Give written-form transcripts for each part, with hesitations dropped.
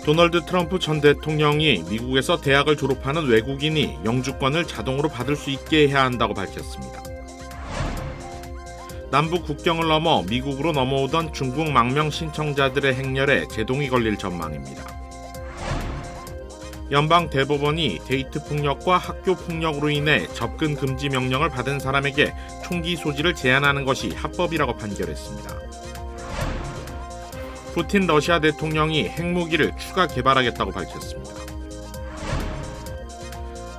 도널드 트럼프 전 대통령이 미국에서 대학을 졸업하는 외국인이 영주권을 자동으로 받을 수 있게 해야 한다고 밝혔습니다. 남북 국경을 넘어 미국으로 넘어오던 중국 망명 신청자들의 행렬에 제동이 걸릴 전망입니다. 연방 대법원이 데이트 폭력과 학교 폭력으로 인해 접근 금지 명령을 받은 사람에게 총기 소지를 제한하는 것이 합법이라고 판결했습니다. 푸틴 러시아 대통령이 핵무기를 추가 개발하겠다고 밝혔습니다.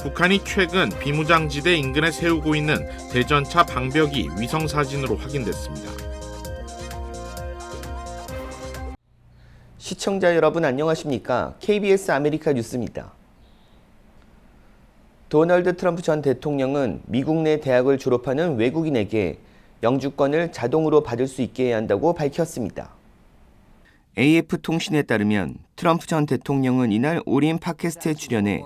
북한이 최근 비무장지대 인근에 세우고 있는 대전차 방벽이 위성사진으로 확인됐습니다. 시청자 여러분 안녕하십니까? KBS 아메리카 뉴스입니다. 도널드 트럼프 전 대통령은 미국 내 대학을 졸업하는 외국인에게 영주권을 자동으로 받을 수 있게 해야 한다고 밝혔습니다. AF통신에 따르면 트럼프 전 대통령은 이날 오린 팟캐스트에 출연해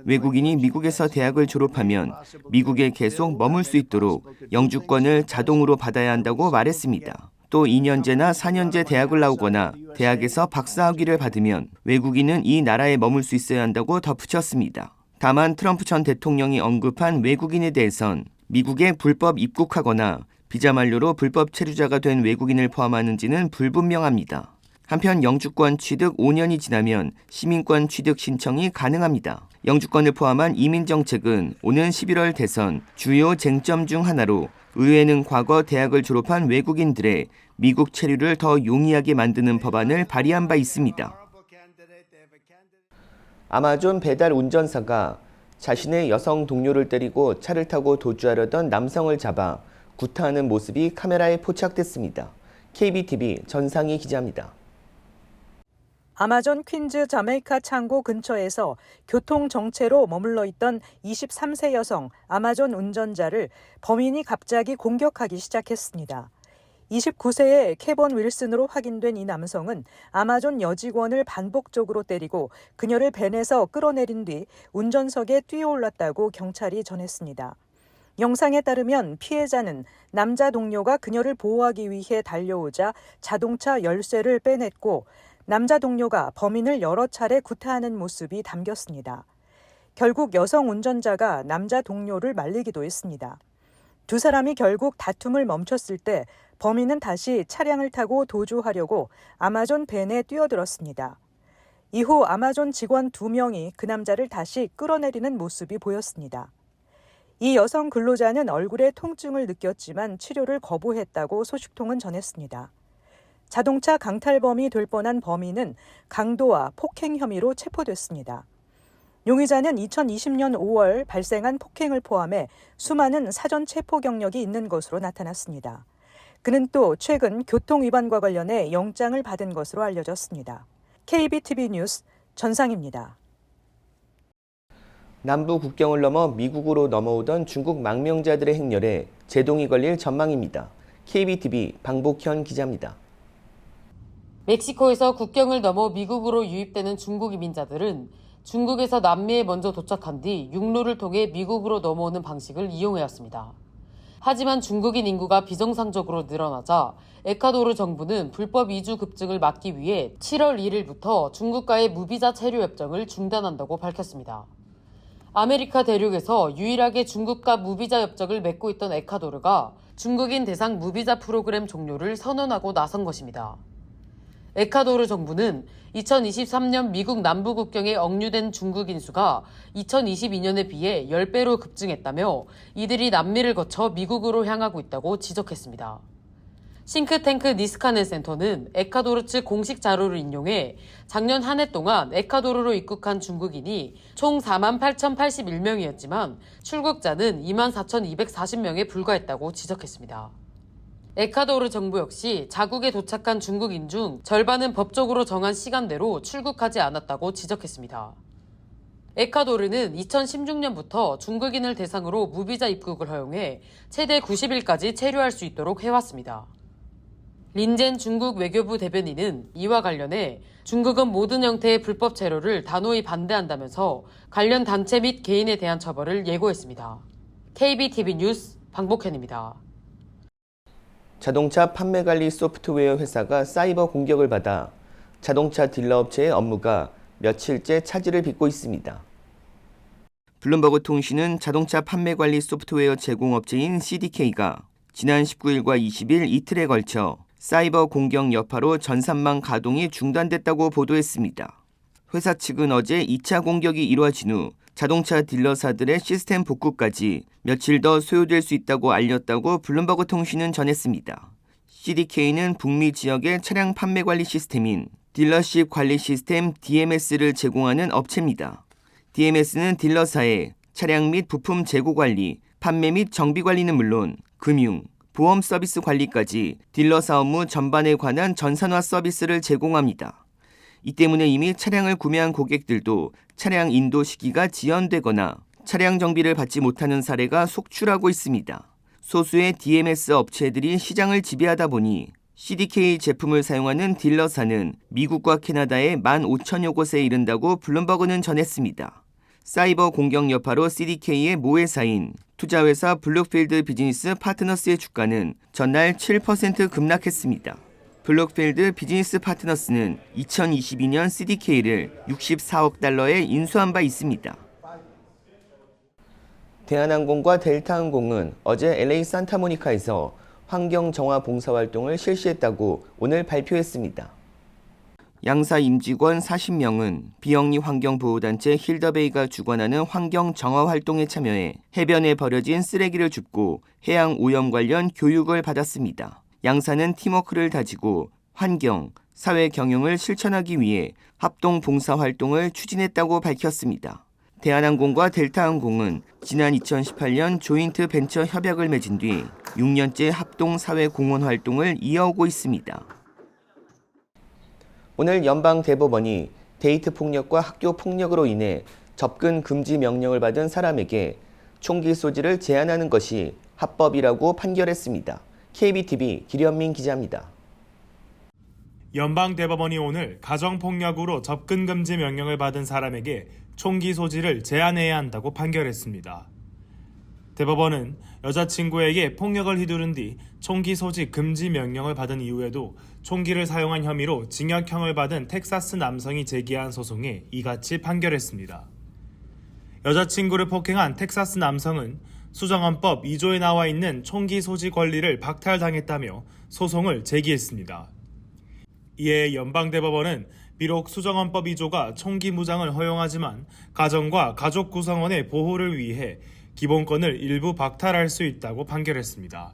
외국인이 미국에서 대학을 졸업하면 미국에 계속 머물 수 있도록 영주권을 자동으로 받아야 한다고 말했습니다. 또 2년제나 4년제 대학을 나오거나 대학에서 박사학위를 받으면 외국인은 이 나라에 머물 수 있어야 한다고 덧붙였습니다. 다만 트럼프 전 대통령이 언급한 외국인에 대해선 미국에 불법 입국하거나 비자 만료로 불법 체류자가 된 외국인을 포함하는지는 불분명합니다. 한편 영주권 취득 5년이 지나면 시민권 취득 신청이 가능합니다. 영주권을 포함한 이민정책은 오는 11월 대선 주요 쟁점 중 하나로 의회는 과거 대학을 졸업한 외국인들의 미국 체류를 더 용이하게 만드는 법안을 발의한 바 있습니다. 아마존 배달 운전사가 자신의 여성 동료를 때리고 차를 타고 도주하려던 남성을 잡아 구타하는 모습이 카메라에 포착됐습니다. KBTV 전상희 기자입니다. 아마존 퀸즈 자메이카 창고 근처에서 교통정체로 머물러 있던 23세 여성 아마존 운전자를 범인이 갑자기 공격하기 시작했습니다. 29세의 캐본 윌슨으로 확인된 이 남성은 아마존 여직원을 반복적으로 때리고 그녀를 벤에서 끌어내린 뒤 운전석에 뛰어올랐다고 경찰이 전했습니다. 영상에 따르면 피해자는 남자 동료가 그녀를 보호하기 위해 달려오자 자동차 열쇠를 빼냈고 남자 동료가 범인을 여러 차례 구타하는 모습이 담겼습니다. 결국 여성 운전자가 남자 동료를 말리기도 했습니다. 두 사람이 결국 다툼을 멈췄을 때 범인은 다시 차량을 타고 도주하려고 아마존 벤에 뛰어들었습니다. 이후 아마존 직원 2명이 그 남자를 다시 끌어내리는 모습이 보였습니다. 이 여성 근로자는 얼굴에 통증을 느꼈지만 치료를 거부했다고 소식통은 전했습니다. 자동차 강탈범이 될 뻔한 범인은 강도와 폭행 혐의로 체포됐습니다. 용의자는 2020년 5월 발생한 폭행을 포함해 수많은 사전 체포 경력이 있는 것으로 나타났습니다. 그는 또 최근 교통위반과 관련해 영장을 받은 것으로 알려졌습니다. KBTV 뉴스 전상입니다. 남부 국경을 넘어 미국으로 넘어오던 중국 망명자들의 행렬에 제동이 걸릴 전망입니다. KBTV 방복현 기자입니다. 멕시코에서 국경을 넘어 미국으로 유입되는 중국 이민자들은 중국에서 남미에 먼저 도착한 뒤 육로를 통해 미국으로 넘어오는 방식을 이용해왔습니다. 하지만 중국인 인구가 비정상적으로 늘어나자 에콰도르 정부는 불법 이주 급증을 막기 위해 7월 1일부터 중국과의 무비자 체류 협정을 중단한다고 밝혔습니다. 아메리카 대륙에서 유일하게 중국과 무비자 협정을 맺고 있던 에콰도르가 중국인 대상 무비자 프로그램 종료를 선언하고 나선 것입니다. 에콰도르 정부는 2023년 미국 남부 국경에 억류된 중국인 수가 2022년에 비해 10배로 급증했다며 이들이 남미를 거쳐 미국으로 향하고 있다고 지적했습니다. 싱크탱크 니스카넨 센터는 에콰도르 측 공식 자료를 인용해 작년 한 해 동안 에콰도르로 입국한 중국인이 총 48,081명이었지만 출국자는 24,240명에 불과했다고 지적했습니다. 에콰도르 정부 역시 자국에 도착한 중국인 중 절반은 법적으로 정한 시간대로 출국하지 않았다고 지적했습니다. 에콰도르는 2016년부터 중국인을 대상으로 무비자 입국을 허용해 최대 90일까지 체류할 수 있도록 해왔습니다. 린젠 중국 외교부 대변인은 이와 관련해 중국은 모든 형태의 불법 체류를 단호히 반대한다면서 관련 단체 및 개인에 대한 처벌을 예고했습니다. KBTV 뉴스 방복현입니다. 자동차 판매 관리 소프트웨어 회사가 사이버 공격을 받아 자동차 딜러 업체의 업무가 며칠째 차질을 빚고 있습니다. 블룸버그 통신은 자동차 판매 관리 소프트웨어 제공업체인 CDK가 지난 19일과 20일 이틀에 걸쳐 사이버 공격 여파로 전산망 가동이 중단됐다고 보도했습니다. 회사 측은 어제 2차 공격이 이루어진 후 자동차 딜러사들의 시스템 복구까지 며칠 더 소요될 수 있다고 알렸다고 블룸버그 통신은 전했습니다. CDK는 북미 지역의 차량 판매 관리 시스템인 딜러십 관리 시스템 DMS를 제공하는 업체입니다. DMS는 딜러사의 차량 및 부품 재고 관리, 판매 및 정비 관리는 물론 금융, 보험 서비스 관리까지 딜러사 업무 전반에 관한 전산화 서비스를 제공합니다. 이 때문에 이미 차량을 구매한 고객들도 차량 인도 시기가 지연되거나 차량 정비를 받지 못하는 사례가 속출하고 있습니다. 소수의 DMS 업체들이 시장을 지배하다 보니 CDK 제품을 사용하는 딜러사는 미국과 캐나다의 15,000여 곳에 이른다고 블룸버그는 전했습니다. 사이버 공격 여파로 CDK의 모회사인 투자회사 블룩필드 비즈니스 파트너스의 주가는 전날 7% 급락했습니다. 블룩필드 비즈니스 파트너스는 2022년 CDK를 64억 달러에 인수한 바 있습니다. 대한항공과 델타항공은 어제 LA 산타모니카에서 환경 정화 봉사활동을 실시했다고 오늘 발표했습니다. 양사 임직원 40명은 비영리 환경보호단체 힐더베이가 주관하는 환경 정화 활동에 참여해 해변에 버려진 쓰레기를 줍고 해양 오염 관련 교육을 받았습니다. 양사는 팀워크를 다지고 환경, 사회 경영을 실천하기 위해 합동 봉사 활동을 추진했다고 밝혔습니다. 대한항공과 델타항공은 지난 2018년 조인트 벤처 협약을 맺은 뒤 6년째 합동 사회 공헌 활동을 이어오고 있습니다. 오늘 연방대법원이 데이트 폭력과 학교 폭력으로 인해 접근 금지 명령을 받은 사람에게 총기 소지를 제한하는 것이 합법이라고 판결했습니다. KBTV 기련민 기자입니다. 연방대법원이 오늘 가정폭력으로 접근 금지 명령을 받은 사람에게 총기 소지를 제한해야 한다고 판결했습니다. 대법원은 여자친구에게 폭력을 휘두른 뒤 총기 소지 금지 명령을 받은 이후에도 총기를 사용한 혐의로 징역형을 받은 텍사스 남성이 제기한 소송에 이같이 판결했습니다. 여자친구를 폭행한 텍사스 남성은 수정헌법 2조에 나와 있는 총기 소지 권리를 박탈당했다며 소송을 제기했습니다. 이에 연방대법원은 비록 수정헌법 2조가 총기 무장을 허용하지만 가정과 가족 구성원의 보호를 위해 기본권을 일부 박탈할 수 있다고 판결했습니다.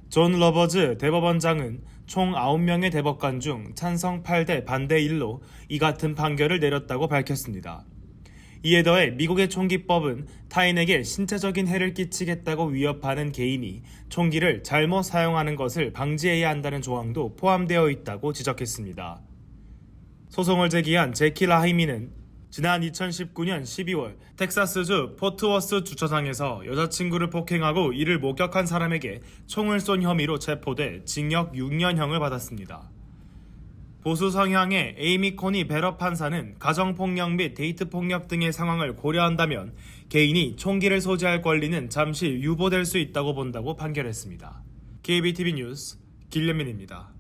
존 러버즈 대법원장은 총 9명의 대법관 중 찬성 8대 반대 1로 이 같은 판결을 내렸다고 밝혔습니다. 이에 더해 미국의 총기법은 타인에게 신체적인 해를 끼치겠다고 위협하는 개인이 총기를 잘못 사용하는 것을 방지해야 한다는 조항도 포함되어 있다고 지적했습니다. 소송을 제기한 제키 라히미는 지난 2019년 12월 텍사스주 포트워스 주차장에서 여자친구를 폭행하고 이를 목격한 사람에게 총을 쏜 혐의로 체포돼 징역 6년형을 받았습니다. 보수 성향의 에이미 코니 베러 판사는 가정폭력 및 데이트폭력 등의 상황을 고려한다면 개인이 총기를 소지할 권리는 잠시 유보될 수 있다고 본다고 판결했습니다. KBTV 뉴스 길련민입니다.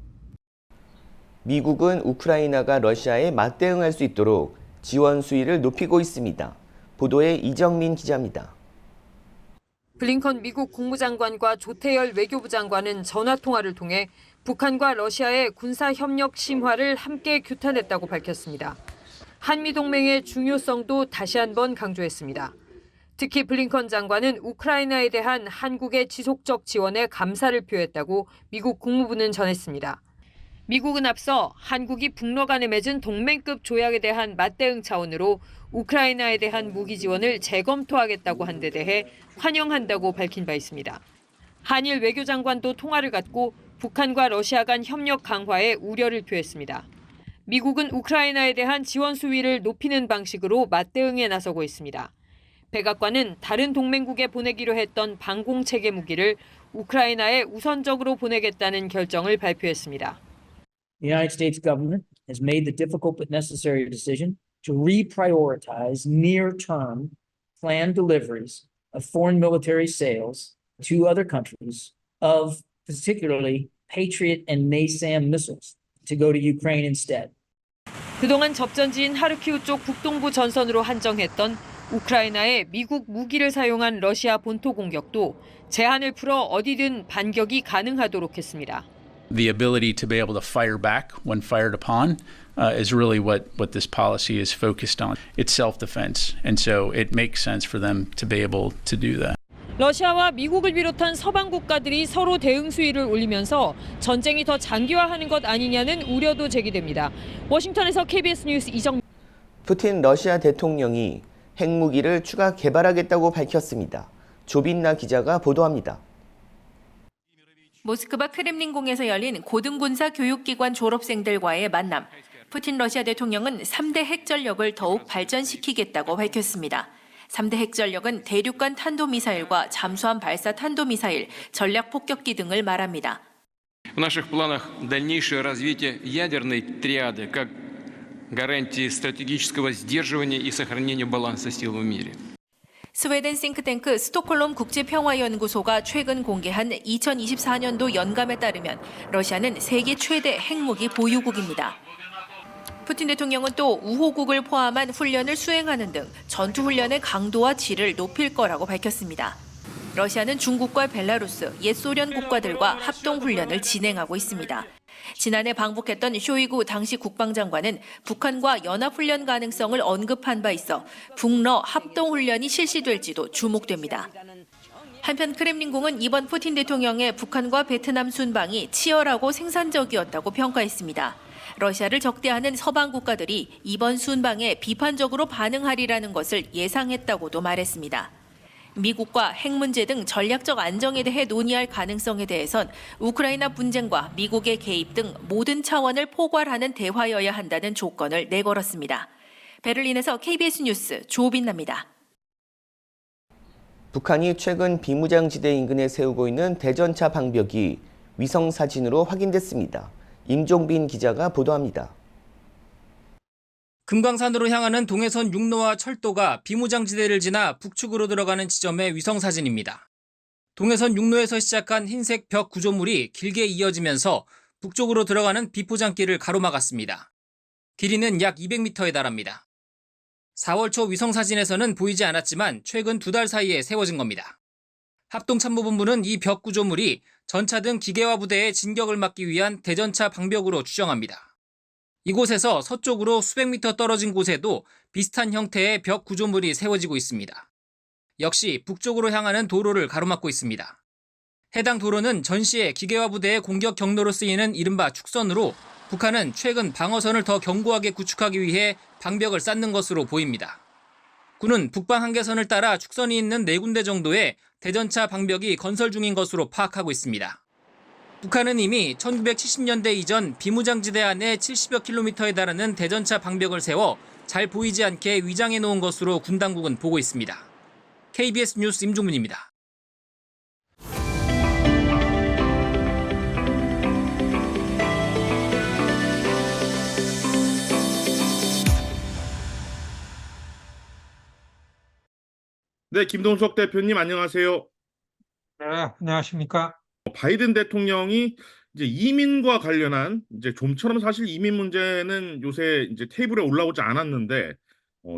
미국은 우크라이나가 러시아에 맞대응할 수 있도록 지원 수위를 높이고 있습니다. 보도에 이정민 기자입니다. 블링컨 미국 국무장관과 조태열 외교부 장관은 전화통화를 통해 북한과 러시아의 군사협력 심화를 함께 규탄했다고 밝혔습니다. 한미동맹의 중요성도 다시 한번 강조했습니다. 특히 블링컨 장관은 우크라이나에 대한 한국의 지속적 지원에 감사를 표했다고 미국 국무부는 전했습니다. 미국은 앞서 한국이 북러 간에 맺은 동맹급 조약에 대한 맞대응 차원으로 우크라이나에 대한 무기 지원을 재검토하겠다고 한 데 대해 환영한다고 밝힌 바 있습니다. 한일 외교장관도 통화를 갖고 북한과 러시아 간 협력 강화에 우려를 표했습니다. 미국은 우크라이나에 대한 지원 수위를 높이는 방식으로 맞대응에 나서고 있습니다. 백악관은 다른 동맹국에 보내기로 했던 방공체계 무기를 우크라이나에 우선적으로 보내겠다는 결정을 발표했습니다. The United States government has made the difficult but necessary decision to reprioritize near-term planned deliveries of foreign military sales to other countries of particularly Patriot and NASAM missiles to go to Ukraine instead. 그동안 접전지인 하르키우 쪽 북동부 전선으로 한정했던 우크라이나에 미국 무기를 사용한 러시아 본토 공격도 제한을 풀어 어디든 반격이 가능하도록 했습니다. The ability to be able to fire back when fired upon is really what this policy is focused on. It's self-defense, and so it makes sense for them to be able to do that. 러시아와 미국을 비롯한 서방 국가들이 서로 대응 수위를 올리면서 전쟁이 더 장기화하는 것 아니냐는 우려도 제기됩니다. 워싱턴에서 KBS 뉴스 이정. 푸틴 러시아 대통령이 핵무기를 추가 개발하겠다고 밝혔습니다. 조빈나 기자가 보도합니다. 모스크바 크렘린궁에서 열린 고등군사 교육기관 졸업생들과의 만남. 푸틴 러시아 대통령은 3대 핵전력을 더욱 발전시키겠다고 밝혔습니다. 3대 핵전력은 대륙간 탄도미사일과 잠수함 발사 탄도미사일, 전략폭격기 등을 말합니다. В наших планах дальнейшее развитие ядерной триады как гарантии стратегического сдерживания и сохранения баланса сил в мире. 스웨덴 싱크탱크 스톡홀름 국제평화연구소가 최근 공개한 2024년도 연감에 따르면 러시아는 세계 최대 핵무기 보유국입니다. 푸틴 대통령은 또 우호국을 포함한 훈련을 수행하는 등 전투훈련의 강도와 질을 높일 거라고 밝혔습니다. 러시아는 중국과 벨라루스, 옛 소련 국가들과 합동훈련을 진행하고 있습니다. 지난해 방북했던 쇼이구 당시 국방장관은 북한과 연합훈련 가능성을 언급한 바 있어 북러 합동훈련이 실시될지도 주목됩니다. 한편 크렘린궁은 이번 푸틴 대통령의 북한과 베트남 순방이 치열하고 생산적이었다고 평가했습니다. 러시아를 적대하는 서방 국가들이 이번 순방에 비판적으로 반응하리라는 것을 예상했다고도 말했습니다. 미국과 핵 문제 등 전략적 안정에 대해 논의할 가능성에 대해선 우크라이나 분쟁과 미국의 개입 등 모든 차원을 포괄하는 대화여야 한다는 조건을 내걸었습니다. 베를린에서 KBS 뉴스 조빈나입니다. 북한이 최근 비무장지대 인근에 세우고 있는 대전차 방벽이 위성 사진으로 확인됐습니다. 임종빈 기자가 보도합니다. 금강산으로 향하는 동해선 육로와 철도가 비무장지대를 지나 북측으로 들어가는 지점의 위성사진입니다. 동해선 육로에서 시작한 흰색 벽 구조물이 길게 이어지면서 북쪽으로 들어가는 비포장길을 가로막았습니다. 길이는 약 200m에 달합니다. 4월 초 위성사진에서는 보이지 않았지만 최근 2달 사이에 세워진 겁니다. 합동참모본부는 이 벽 구조물이 전차 등 기계화 부대의 진격을 막기 위한 대전차 방벽으로 추정합니다. 이곳에서 서쪽으로 수백 미터 떨어진 곳에도 비슷한 형태의 벽 구조물이 세워지고 있습니다. 역시 북쪽으로 향하는 도로를 가로막고 있습니다. 해당 도로는 전시의 기계화 부대의 공격 경로로 쓰이는 이른바 축선으로 북한은 최근 방어선을 더 견고하게 구축하기 위해 방벽을 쌓는 것으로 보입니다. 군은 북방 한계선을 따라 축선이 있는 4군데 정도의 대전차 방벽이 건설 중인 것으로 파악하고 있습니다. 북한은 이미 1970년대 이전 비무장지대 안에 70여 킬로미터에 달하는 대전차 방벽을 세워 잘 보이지 않게 위장해 놓은 것으로 군 당국은 보고 있습니다. KBS 뉴스 임종문입니다. 네, 김동석 대표님 안녕하세요. 네, 안녕하십니까? 바이든 대통령이 이제 이민과 관련한 이제 좀처럼 사실 이민 문제는 요새 이제 테이블에 올라오지 않았는데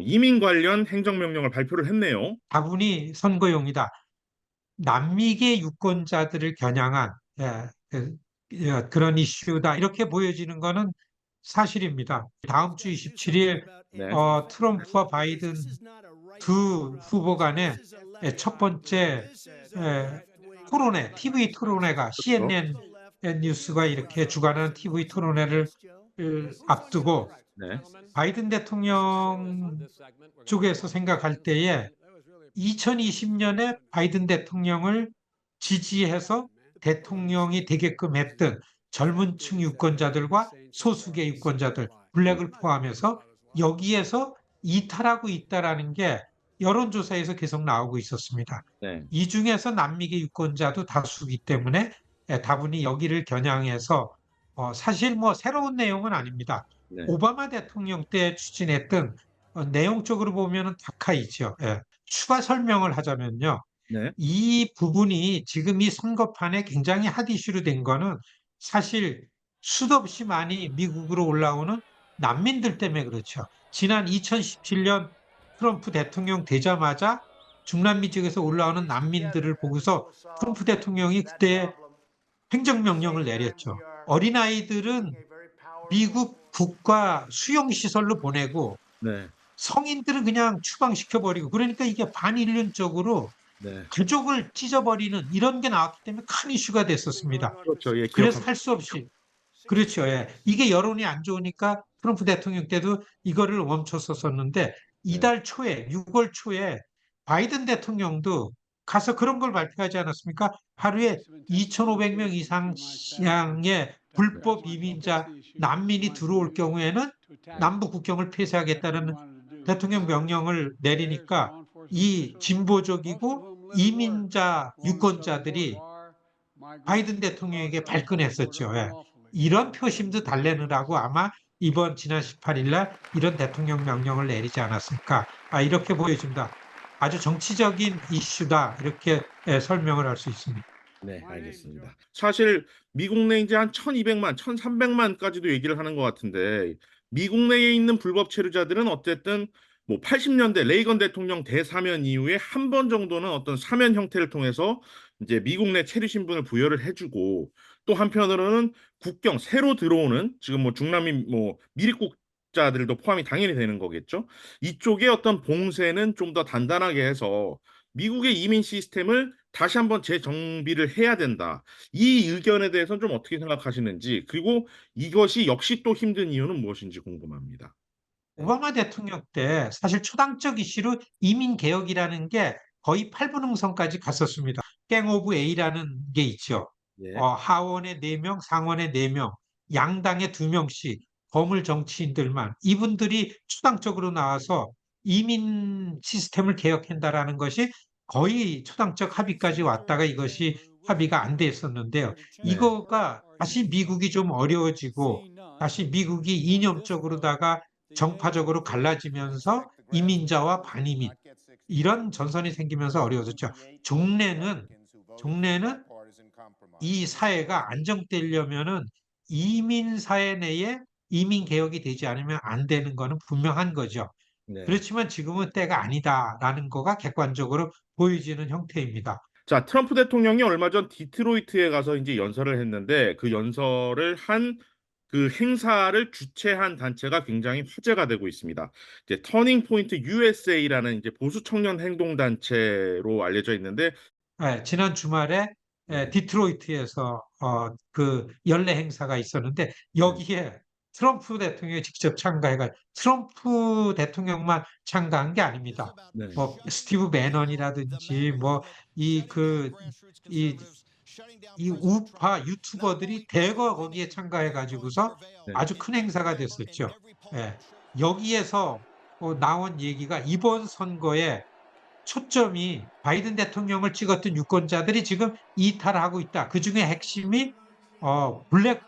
이민 관련 행정명령을 발표를 했네요. 다분히 선거용이다. 남미계 유권자들을 겨냥한 그런 이슈다. 이렇게 보여지는 거는 사실입니다. 다음 주 27일 네. 트럼프와 바이든 두 후보 간의 첫 번째 토론회, TV 토론회가 CNN 뉴스가 이렇게 주관하는 TV 토론회를 앞두고 네. 바이든 대통령 쪽에서 생각할 때에 2020년에 바이든 대통령을 지지해서 대통령이 되게끔 했던 젊은 층 유권자들과 소수계 유권자들, 블랙을 포함해서 여기에서 이탈하고 있다라는 게 여론조사에서 계속 나오고 있었습니다. 네. 이 중에서 남미계 유권자도 다수이기 때문에 다분히 여기를 겨냥해서 사실 뭐 새로운 내용은 아닙니다. 네. 오바마 대통령 때 추진했던 내용적으로 보면은 가까이죠. 추가 설명을 하자면요. 네. 이 부분이 지금 이 선거판에 굉장히 핫 이슈로 된 거는 사실 수도 없이 많이 미국으로 올라오는 난민들 때문에 그렇죠. 지난 2017년 트럼프 대통령 되자마자 중남미 지역에서 올라오는 난민들을 보고서 트럼프 대통령이 그때 행정명령을 내렸죠. 어린아이들은 미국 국가 수용시설로 보내고 네. 성인들은 그냥 추방시켜버리고, 그러니까 이게 반인륜적으로 네. 가족을 찢어버리는 이런 게 나왔기 때문에 큰 이슈가 됐었습니다. 그렇죠. 예, 그래서 기억합니다. 할 수 없이, 그렇죠. 예. 이게 여론이 안 좋으니까 트럼프 대통령 때도 이거를 멈췄었었는데, 이달 초에, 6월 초에 바이든 대통령도 가서 그런 걸 발표하지 않았습니까? 하루에 2,500명 이상의 불법 이민자, 난민이 들어올 경우에는 남북 국경을 폐쇄하겠다는 대통령 명령을 내리니까 이 진보적이고 이민자 유권자들이 바이든 대통령에게 발끈했었죠. 예. 이런 표심도 달래느라고 아마 이번 지난 18일 날 이런 대통령 명령을 내리지 않았을까. 이렇게 보여집니다. 아주 정치적인 이슈다. 이렇게 설명을 할 수 있습니다. 네, 알겠습니다. 사실 미국 내에 이제 한 1200만, 1300만까지도 얘기를 하는 것 같은데 미국 내에 있는 불법 체류자들은 어쨌든 뭐 80년대 레이건 대통령 대사면 이후에 한 번 정도는 어떤 사면 형태를 통해서 이제 미국 내 체류 신분을 부여를 해주고 또 한편으로는 국경 새로 들어오는 지금 뭐 중남미 뭐 미립국자들도 포함이 당연히 되는 거겠죠. 이쪽에 어떤 봉쇄는 좀 더 단단하게 해서 미국의 이민 시스템을 다시 한번 재정비를 해야 된다. 이 의견에 대해서는 좀 어떻게 생각하시는지, 그리고 이것이 역시 또 힘든 이유는 무엇인지 궁금합니다. 오바마 대통령 때 사실 초당적 이슈로 이민 개혁이라는 게 거의 8분 응선까지 갔었습니다. 갱 오브 A라는 게 있죠. 예. 하원에 4명, 상원에 4명, 양당에 2명씩 거물 정치인들만, 이분들이 초당적으로 나와서 이민 시스템을 개혁한다라는 것이 거의 초당적 합의까지 왔다가 이것이 합의가 안 됐었는데요. 이거가 다시 미국이 좀 어려워지고 다시 미국이 이념적으로다가 정파적으로 갈라지면서 이민자와 반이민 이런 전선이 생기면서 어려워졌죠. 종래는 이 사회가 안정되려면은 이민 사회 내에 이민 개혁이 되지 않으면 안 되는 거는 분명한 거죠. 네. 그렇지만 지금은 때가 아니다라는 거가 객관적으로 보여지는 형태입니다. 자, 트럼프 대통령이 얼마 전 디트로이트에 가서 이제 연설을 했는데 그 연설을 한 그 행사를 주최한 단체가 굉장히 화제가 되고 있습니다. 이제 터닝 포인트 USA라는 이제 보수 청년 행동 단체로 알려져 있는데 지난 주말에 디트로이트에서 그 연례 행사가 있었는데 여기에 트럼프 대통령이 직접 참가해가지고 트럼프 대통령만 참가한 게 아닙니다. 네. 뭐 스티브 배넌이라든지 뭐 이 우파 유튜버들이 대거 거기에 참가해가지고서 아주 큰 행사가 됐었죠. 예. 여기에서 나온 얘기가 이번 선거에 초점이 바이든 대통령을 찍었던 유권자들이 지금 이탈하고 있다. 그중에 핵심이 블랙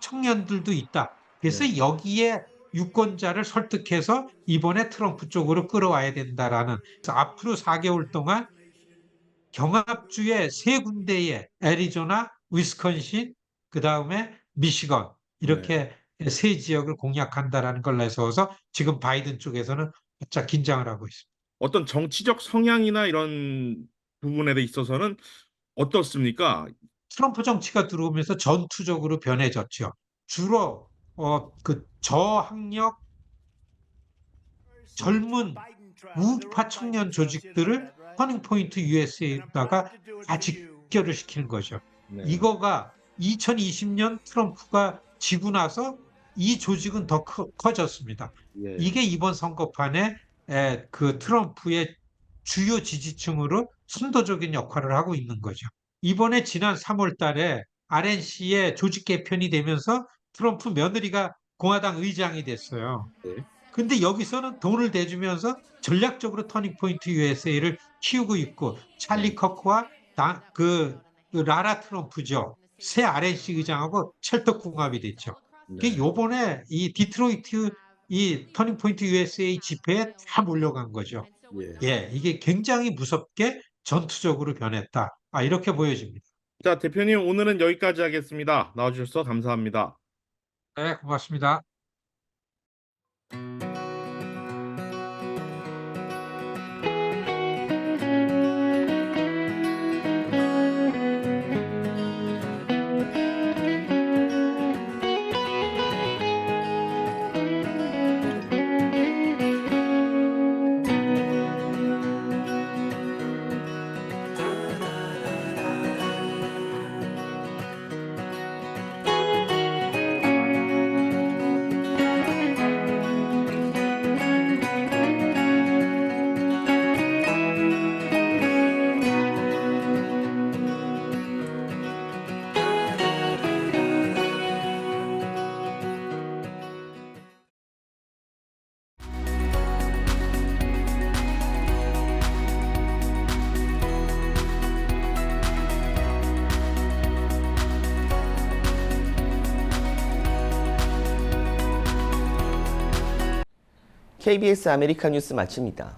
청년들도 있다. 그래서 여기에 유권자를 설득해서 이번에 트럼프 쪽으로 끌어와야 된다라는. 그래서 앞으로 4개월 동안 경합주의 3군데의 애리조나, 위스콘신, 그 다음에 미시건 이렇게 3지역을 공략한다라는 걸 내세워서 지금 바이든 쪽에서는 바짝 긴장을 하고 있습니다. 어떤 정치적 성향이나 이런 부분에 있어서는 어떻습니까? 트럼프 정치가 들어오면서 전투적으로 변해졌죠. 주로 그 저학력 젊은 우파 청년 조직들을 터닝포인트 USA에다가 다 직결을 시키는 거죠. 이거가 2020년 트럼프가 지고 나서 이 조직은 더 커졌습니다. 이게 이번 선거판에 그 트럼프의 주요 지지층으로 선도적인 역할을 하고 있는 거죠. 이번에 지난 3월 달에 RNC의 조직 개편이 되면서 트럼프 며느리가 공화당 의장이 됐어요. 근데 여기서는 돈을 대주면서 전략적으로 터닝포인트 USA를 키우고 있고 찰리 커크와 그 라라 트럼프죠. 새 RNC 의장하고 찰떡궁합이 됐죠. 그게 요번에 이 디트로이트 이 터닝포인트 USA 집회에 다 몰려간 거죠. 이게 굉장히 무섭게 전투적으로 변했다. 이렇게 보여집니다. 자, 대표님 오늘은 여기까지 하겠습니다. 나와주셔서 감사합니다. 네, 고맙습니다. KBS 아메리카 뉴스 마칩니다.